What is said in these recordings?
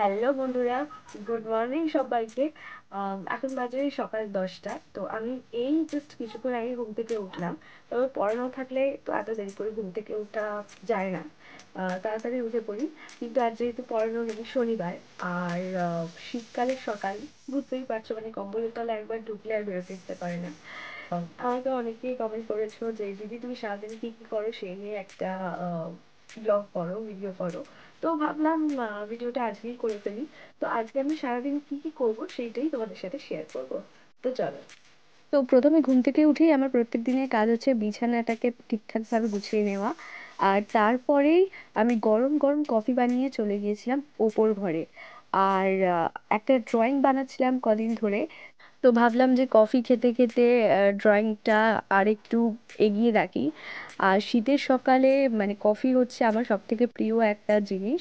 Hello বন্ধুরা, good morning সবাইকে। এখন বাজে সকাল 10টা। তো আমি এই জাস্ট কিছুক্ষণ আগে ঘুম থেকে উঠলাম। তবে পড়ানো থাকলে তো এত দেরি করে ঘুম থেকে ওঠা যায় না, তাড়াতাড়ি উঠে পড়ি। কিন্তু আজ যেহেতু পড়ানো নেই, শনিবার আর শীতকালের সকাল, বুঝতেই পারছো, মানে কম্বলের তলা একবার ঢুকলে আর বেরোতে ইচ্ছে করে না। আমাকে অনেকেই কমেন্ট করেছো যে দিদি তুমি সারাদিন কি কি করো সেই নিয়ে একটা ব্লগ করো, ভিডিও করো। তো ভাবলাম ভিডিওটা আজকেই করে ফেলি। তো আজকে আমি সারাদিন কি কি করব সেইটাই তোমাদের সাথে শেয়ার করব। তো চলো। তো প্রথমে ঘুম থেকে উঠেই আমার প্রত্যেক দিনের কাজ হচ্ছে বিছানাটাকে ঠিকঠাকভাবে গুছিয়ে নেওয়া। আর তারপরেই আমি গরম গরম কফি বানিয়ে চলে গিয়েছিলাম ওপর ঘরে। আর একটা ড্রয়িং বানাচ্ছিলাম কদিন ধরে। তো ভাবলাম যে কফি খেতে খেতে ড্রয়িংটা আর একটু এগিয়ে রাখি। আর শীতের সকালে মানে কফি হচ্ছে আমার সব থেকে প্রিয় একটা জিনিস।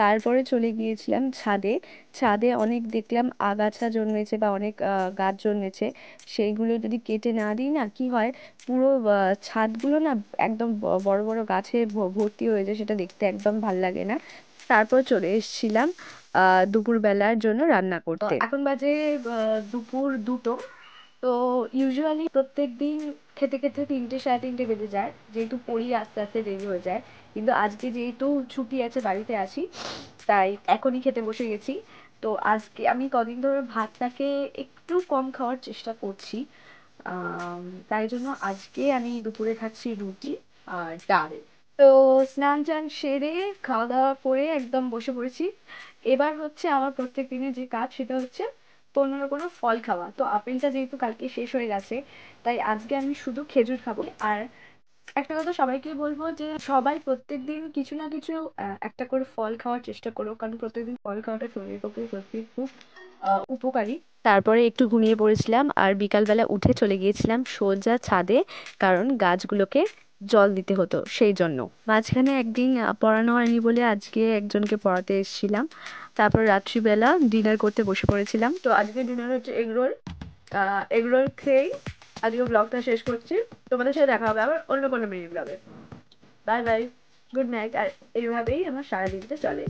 তারপরে চলে গিয়েছিলাম ছাদে। ছাদে অনেক দেখলাম আগাছা জন্মেছে বা অনেক গাছ জন্মেছে। সেইগুলো যদি কেটে না দিই না, কি হয়, পুরো ছাদগুলো না একদম বড় বড় গাছে ভর্তি হয়ে যায়, সেটা দেখতে একদম ভাল লাগে না। তারপর চলে এসেছিলাম দুপুরবেলার জন্য রান্না করতে। এখন বাজে দুপুর 2টো। তো ইউজুয়ালি প্রত্যেক দিন খেতে খেতে 3টে সাড়ে 3টে বেজে যায়, যেহেতু পড়ি আস্তে আস্তে দেরি হয়ে যায়। কিন্তু আজকে যেহেতু ছুটি আছে, বাড়িতে আছি, তাই এখনই খেতে বসে গেছি। তো আজকে আমি কদিন ধরে ভাতটাকে একটু কম খাওয়ার চেষ্টা করছি। তাই জন্য আজকে আমি দুপুরে খাচ্ছি রুটি আর ডাল। তো স্নান টান সেরে খাওয়া দাওয়া করে একদম বসে পড়েছি। এবার হচ্ছে আমার প্রত্যেক দিনের যে কাজ, সেটা হচ্ছে কোনো না কোনো ফল খাওয়া। তো আপেলটা যেহেতু কালকে শেষ হয়ে গেছে, তাই আজকে আমি শুধু খেজুর খাবো। আর একটা কথা সবাইকে বলবো যে সবাই প্রত্যেকদিন কিছু না কিছু একটা করে ফল খাওয়ার চেষ্টা করো, কারণ প্রত্যেকদিন ফল খাওয়াটা শরীরের পক্ষে সত্যি খুব উপকারী। তারপরে একটু ঘুমিয়ে পড়েছিলাম আর বিকালবেলা উঠে চলে গিয়েছিলাম সোজা ছাদে, কারণ গাছগুলোকে জল দিতে হতো সেই জন্য। মাঝখানে একদিন পড়ানো হয়নি বলে আজকে একজনকে পড়াতে এসেছিলাম। তারপর রাত্রিবেলা ডিনার করতে বসে পড়েছিলাম। তো আজকে ডিনার হচ্ছে এগরোল। এগরোল খেয়েই আজকে ব্লগটা শেষ করছি। তোমাদের সাথে দেখা হবে আবার অন্য কোনো মিনি ব্লগে। Bye bye, good night. আর এইভাবেই আমার সারাদিনটা চলে।